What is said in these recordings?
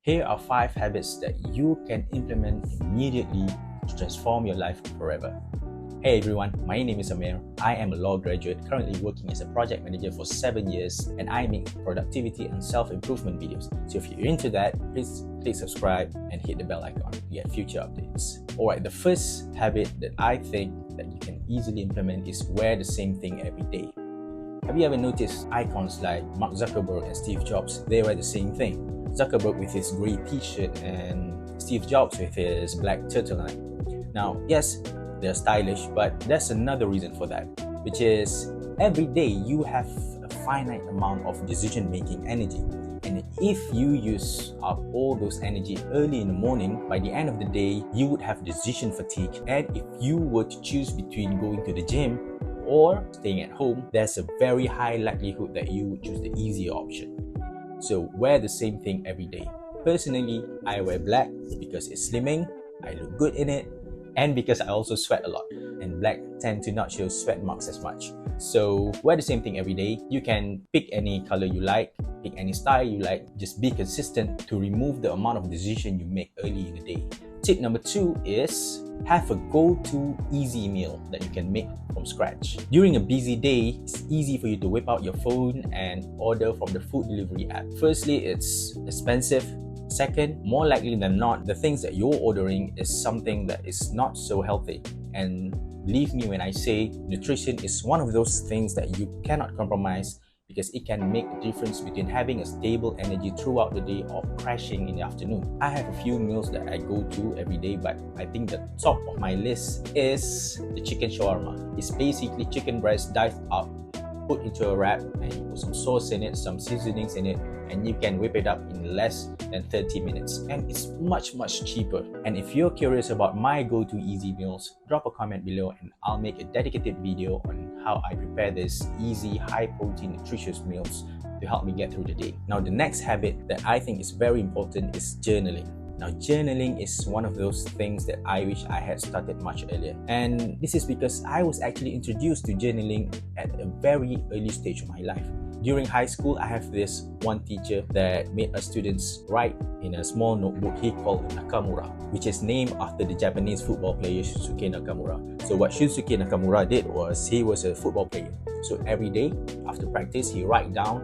Here are 5 habits that you can implement immediately to transform your life forever. Hey everyone, my name is Amir. I am a law graduate currently working as a project manager for 7 years, and I make productivity and self-improvement videos. So if you're into that, please click subscribe and hit the bell icon to get future updates. Alright, the first habit that I think that you can easily implement is wear the same thing every day. Have you ever noticed icons like Mark Zuckerberg and Steve Jobs? They wear the same thing. Zuckerberg with his grey t-shirt and Steve Jobs with his black turtleneck. Now, yes, they're stylish, but there's another reason for that, which is every day you have a finite amount of decision-making energy. And if you use up all those energy early in the morning, by the end of the day, you would have decision fatigue. And if you were to choose between going to the gym or staying at home, there's a very high likelihood that you would choose the easier option. So wear the same thing every day. Personally, I wear black because it's slimming, I look good in it, and because I also sweat a lot. And black tend to not show sweat marks as much. So wear the same thing every day. You can pick any color you like, pick any style you like, just be consistent to remove the amount of decision you make early in the day. Tip number 2 is have a go-to easy meal that you can make from scratch. During a busy day, it's easy for you to whip out your phone and order from the food delivery app. Firstly, it's expensive. Second, more likely than not, the things that you're ordering is something that is not so healthy. And believe me when I say nutrition is one of those things that you cannot compromise, because it can make a difference between having a stable energy throughout the day or crashing in the afternoon. I have a few meals that I go to every day, but I think the top of my list is the chicken shawarma. It's basically chicken breast diced up, put into a wrap, and you put some sauce in it, some seasonings in it, and you can whip it up in less than 30 minutes. And it's much cheaper. And if you're curious about my go-to easy meals, drop a comment below and I'll make a dedicated video on how I prepare this easy, high-protein, nutritious meals to help me get through the day. Now, the next habit that I think is very important is journaling. Now, journaling is one of those things that I wish I had started much earlier. And this is because I was actually introduced to journaling at a very early stage of my life. During high school, I have this one teacher that made us students write in a small notebook he called Nakamura, which is named after the Japanese football player Shusuke Nakamura. So what Shusuke Nakamura did was he was a football player. So every day after practice, he write down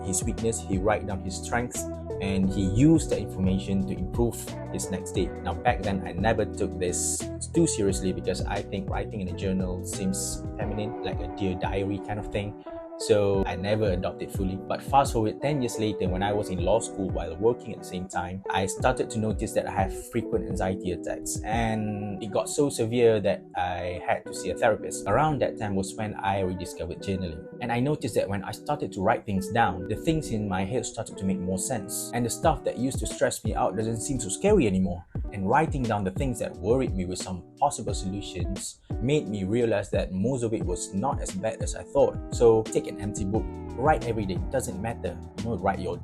his weakness, he write down his strengths, and he used the information to improve his next day. Now, back then, I never took this too seriously because I think writing in a journal seems feminine, like a dear diary kind of thing. So I never adopted fully. But fast forward 10 years later, when I was in law school while working at the same time, I started to notice that I have frequent anxiety attacks, and it got so severe that I had to see a therapist. Around that time was when I rediscovered journaling. And I noticed that when I started to write things down, the things in my head started to make more sense. And the stuff that used to stress me out doesn't seem so scary anymore. And writing down the things that worried me with some possible solutions made me realize that most of it was not as bad as I thought. So take an empty book, write every day, it doesn't matter. Write your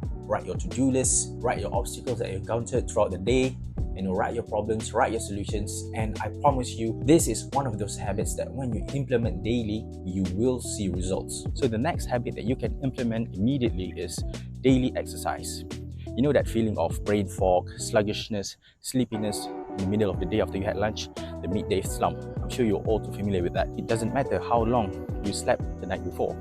to-do list, write your obstacles that you encountered throughout the day, write your problems, write your solutions, and I promise you, this is one of those habits that when you implement daily, you will see results. So the next habit that you can implement immediately is daily exercise. You know that feeling of brain fog, sluggishness, sleepiness in the middle of the day after you had lunch, the midday slump. I'm sure you're all too familiar with that. It doesn't matter how long you slept the night before.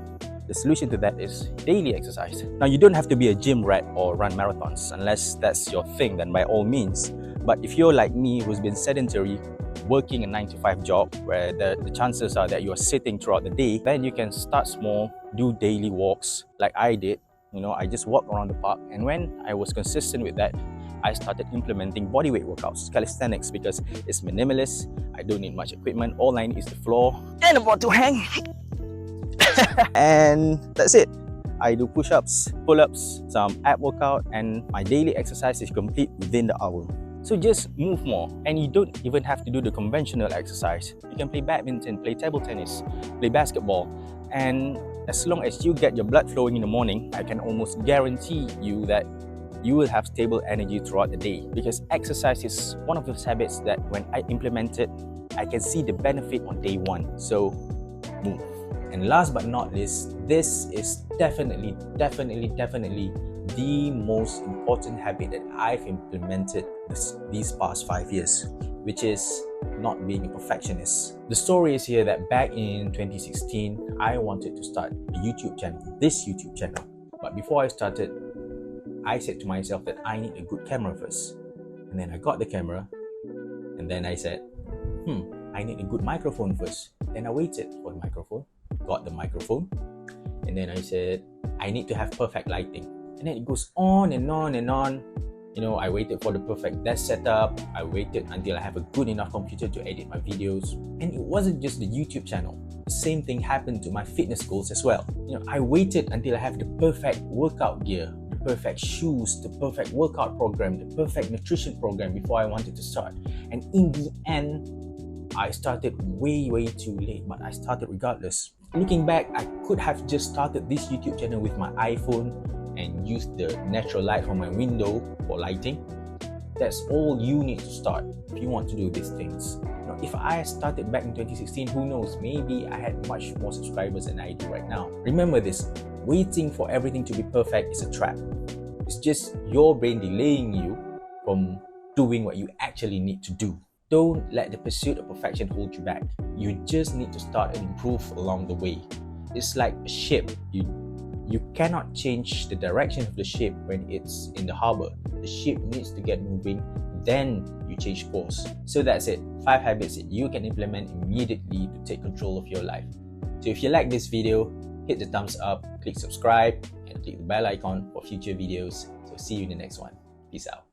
The solution to that is daily exercise. Now, you don't have to be a gym rat or run marathons. Unless that's your thing, then by all means. But if you're like me, who's been sedentary, working a 9-to-5 job where the chances are that you're sitting throughout the day, then you can start small, do daily walks like I did. I just walked around the park, and when I was consistent with that, I started implementing bodyweight workouts, calisthenics, because it's minimalist. I don't need much equipment. All I need is the floor and a board to hang. And that's it. I do push-ups, pull-ups, some ab workout, and my daily exercise is complete within the hour. So just move more, and you don't even have to do the conventional exercise. You can play badminton, play table tennis, play basketball, and as long as you get your blood flowing in the morning, I can almost guarantee you that you will have stable energy throughout the day, because exercise is one of those habits that when I implement it, I can see the benefit on day one. So move. And last but not least, this is definitely the most important habit that I've implemented these past 5 years, which is not being a perfectionist. The story is here that back in 2016, I wanted to start a YouTube channel, this YouTube channel. But before I started, I said to myself that I need a good camera first. And then I got the camera, and then I said, I need a good microphone first. Then I waited for the microphone, got the microphone, and then I said, I need to have perfect lighting. And then it goes on and on and on. You know, I waited for the perfect desk setup. I waited until I have a good enough computer to edit my videos. And it wasn't just the YouTube channel. The same thing happened to my fitness goals as well. You know, I waited until I have the perfect workout gear, the perfect shoes, the perfect workout program, the perfect nutrition program before I wanted to start. And in the end, I started way too late, but I started regardless. Looking back, I could have just started this YouTube channel with my iPhone and used the natural light from my window for lighting. That's all you need to start if you want to do these things. You know, if I started back in 2016, who knows, maybe I had much more subscribers than I do right now. Remember this, waiting for everything to be perfect is a trap. It's just your brain delaying you from doing what you actually need to do. Don't let the pursuit of perfection hold you back. You just need to start and improve along the way. It's like a ship. You cannot change the direction of the ship when it's in the harbor. The ship needs to get moving, then you change course. So that's it. 5 habits that you can implement immediately to take control of your life. So if you like this video, hit the thumbs up, click subscribe, and click the bell icon for future videos. So see you in the next one. Peace out.